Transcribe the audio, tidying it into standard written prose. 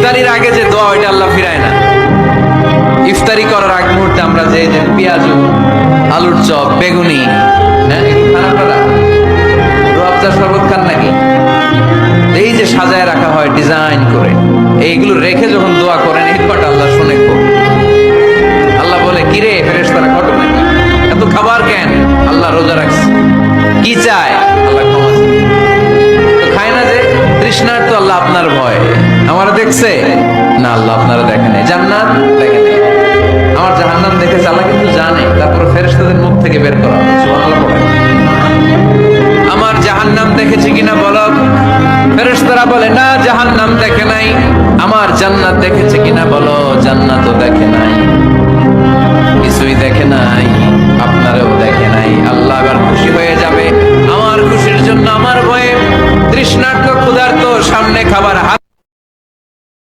ইফতারির আগে যে দোয়া ওইটা আল্লাহ ফিরায় না। ইফতারি করার আগ মুহূর্তে আমরা যে পেঁয়াজু, আলুর চপ, বেগুনি, হ্যাঁ এগুলো খান আপনারা? রূহ শরবত খান নাকি? এই যে সাজায় রাখা হয় ডিজাইন করে, এইগুলো রেখে যখন দোয়া করেন এই দোয়াটা আল্লাহ শুনে খুব। আল্লাহ বলে কিরে ফেরেশতারা ঘটনা কি, এত খাবার কেন? আল্লাহ রোজা রাখছে। কি চায়? আল্লাহ ক্ষমা চায়। তো খায় না যে তৃষ্ণার, তো আল্লাহ আপনার ভয়। আমার দেখছে না, আল্লাহ আপনারা দেখে নাই। জান্নাত দেখে নাই, আমার জাহান্নাম দেখেছে আল্লাহ কিন্তু জানে। তারপর ফেরেশতাদের মুখ থেকে বের করা, সুবহানাল্লাহ বলে। আমার জাহান্নাম দেখেছে কিনা বলো? ফেরেশতারা বলে না, জাহান্নাম দেখে নাই। আমার জান্নাত দেখেছে কিনা বলো? জান্নাতও দেখে নাই, কিছুই দেখে নাই, আপনারও দেখে নাই। আল্লাহ এবার খুশি হয়ে যাবে। আমার খুশির জন্য, আমার ভয়ে তৃষ্ণার্ত ক্ষুধার্ত সামনে খাবার হাত